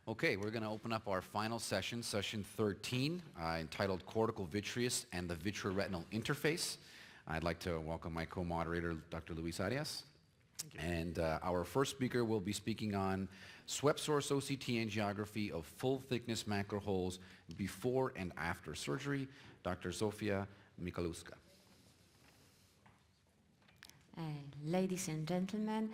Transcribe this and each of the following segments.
Okay, we're going to open up our final session, session 13, entitled Cortical Vitreous and the Vitreoretinal Interface. I'd like to welcome my co-moderator, Dr. Luis Arias. And our first speaker will be speaking on Source OCT Angiography of full-thickness macular holes before and after surgery, Dr. Zofia Michalewska. Ladies and gentlemen,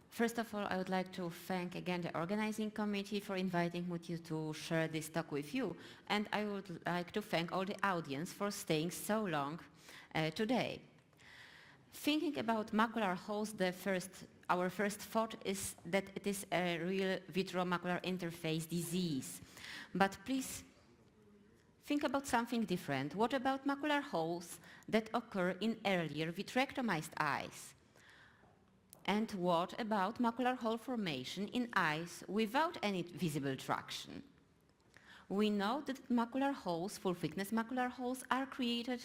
first of all, I would like to thank again the organizing committee for inviting me to share this talk with you. And I would like to thank all the audience for staying so long today. Thinking about macular holes, our first thought is that it is a real vitreomacular interface disease. But please think about something different. What about macular holes that occur in earlier vitrectomized eyes? And what about macular hole formation in eyes without any visible traction? We know that macular holes, full-thickness macular holes, are created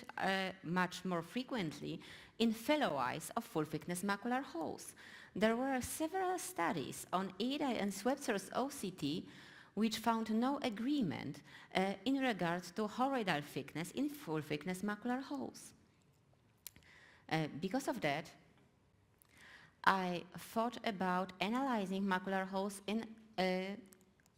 much more frequently in fellow eyes of full-thickness macular holes. There were several studies on EDI and Source OCT which found no agreement in regards to choroidal thickness in full-thickness macular holes. Because of that, I thought about analyzing macular holes in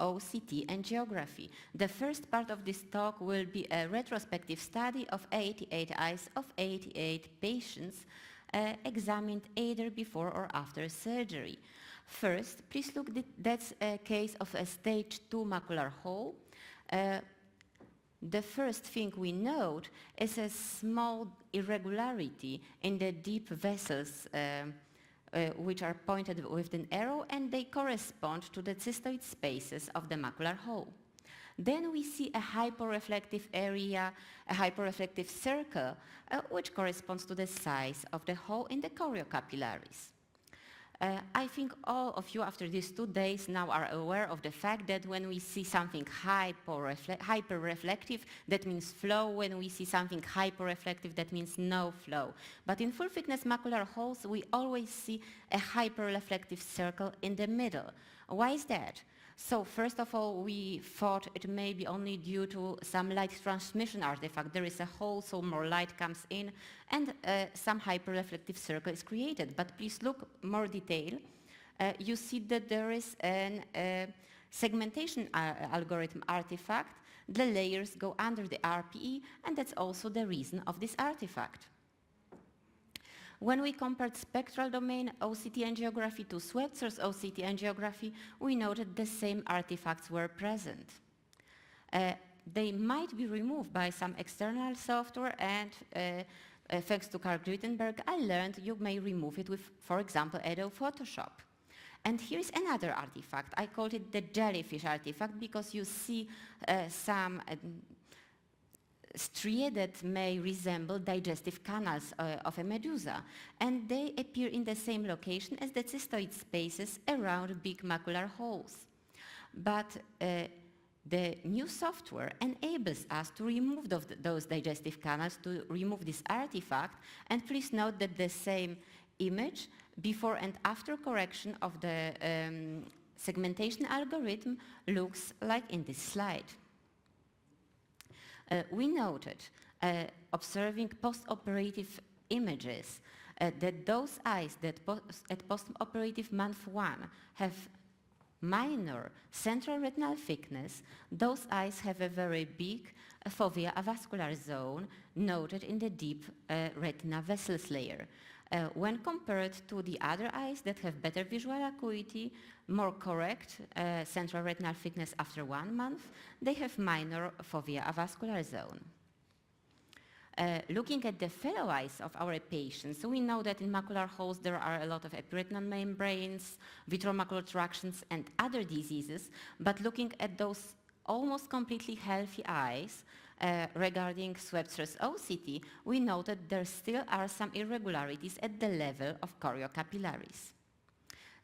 OCT angiography. The first part of this talk will be a retrospective study of 88 eyes of 88 patients examined either before or after surgery. First, please look, that's a case of a stage 2 macular hole. The first thing we note is a small irregularity in the deep vessels which are pointed with an arrow, and they correspond to the cystoid spaces of the macular hole. Then we see a hyporeflective area, a hyporeflective circle, which corresponds to the size of the hole in the choriocapillaries. I think all of you after these 2 days now are aware of the fact that when we see something hyperreflective, that means flow. When we see something hyperreflective, that means no flow. But in full-thickness macular holes, we always see a hyperreflective circle in the middle. Why is that? So first of all, we thought it may be only due to some light transmission artifact. There is a hole, so more light comes in, and some hyperreflective circle is created. But please look more detail. You see that there is a segmentation algorithm artifact. The layers go under the RPE, and that's also the reason of this artifact. When we compared spectral domain OCT angiography to Source OCT angiography, we noted the same artifacts were present. They might be removed by some external software, and thanks to Karl Gruitenberg, I learned you may remove it with, for example, Adobe Photoshop. And here's another artifact. I called it the Jellyfish Artifact because you see some striae that may resemble digestive canals of a medusa, and they appear in the same location as the cystoid spaces around big macular holes. But the new software enables us to remove those digestive canals, to remove this artifact, and please note that the same image before and after correction of the segmentation algorithm looks like in this slide. We noted, observing post-operative images, that those eyes that at post-operative month 1 have minor central retinal thickness, those eyes have a very big fovea avascular zone noted in the deep retina vessels layer. When compared to the other eyes that have better visual acuity, more correct central retinal thickness after 1 month, they have minor fovea avascular zone. Looking at the fellow eyes of our patients, we know that in macular holes there are a lot of epiretinal membranes, vitreomacular tractions, and other diseases, but looking at those almost completely healthy eyes, regarding Source OCT, we noted there still are some irregularities at the level of choriocapillaries.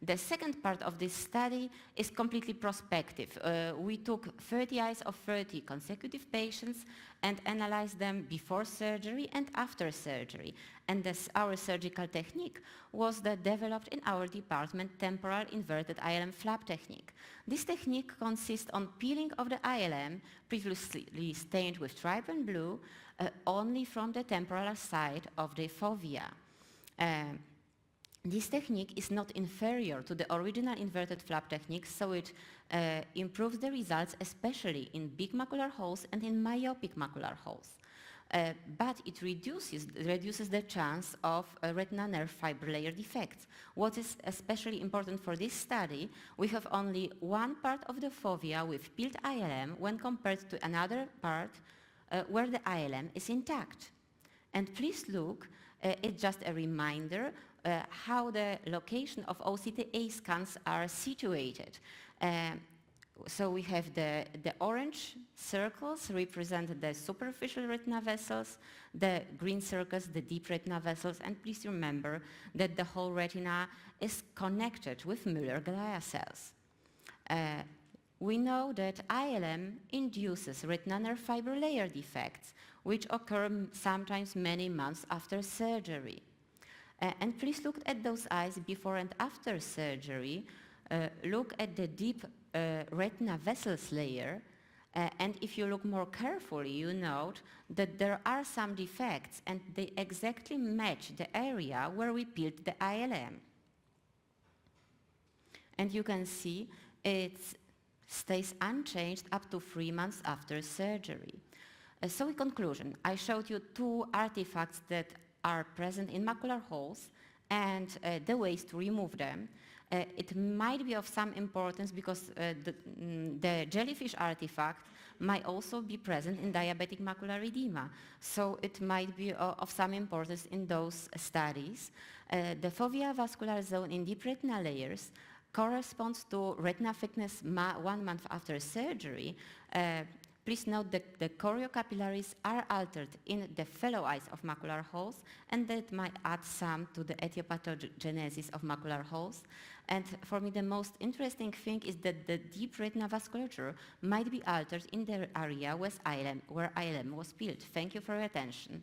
The second part of this study is completely prospective. We took 30 eyes of 30 consecutive patients and analyzed them before surgery and after surgery. And our surgical technique was developed in our department, temporal inverted ILM flap technique. This technique consists on peeling of the ILM, previously stained with trypan blue, only from the temporal side of the fovea. This technique is not inferior to the original inverted flap technique, so it improves the results, especially in big macular holes and in myopic macular holes. But it reduces the chance of retinal nerve fiber layer defects. What is especially important for this study, we have only one part of the fovea with peeled ILM when compared to another part where the ILM is intact. And please look, it's just a reminder how the location of OCTA scans are situated. So we have the orange circles represent the superficial retina vessels, the green circles, the deep retina vessels, and please remember that the whole retina is connected with Müller-Glia cells. We know that ILM induces retinal nerve fiber layer defects, which occur sometimes many months after surgery. And please look at those eyes before and after surgery. Look at the deep retina vessels layer, and if you look more carefully, you note that there are some defects, and they exactly match the area where we peeled the ILM. And you can see it stays unchanged up to 3 months after surgery. So in conclusion, I showed you two artifacts that are present in macular holes and the ways to remove them. It might be of some importance because the jellyfish artifact might also be present in diabetic macular edema. So it might be of some importance in those studies. The fovea vascular zone in deep retinal layers corresponds to retina thickness 1 month after surgery. Please note that the choriocapillaries are altered in the fellow eyes of macular holes, and that might add some to the etiopathogenesis of macular holes. And for me, the most interesting thing is that the deep retina vasculature might be altered in the area where ILM was peeled. Thank you for your attention.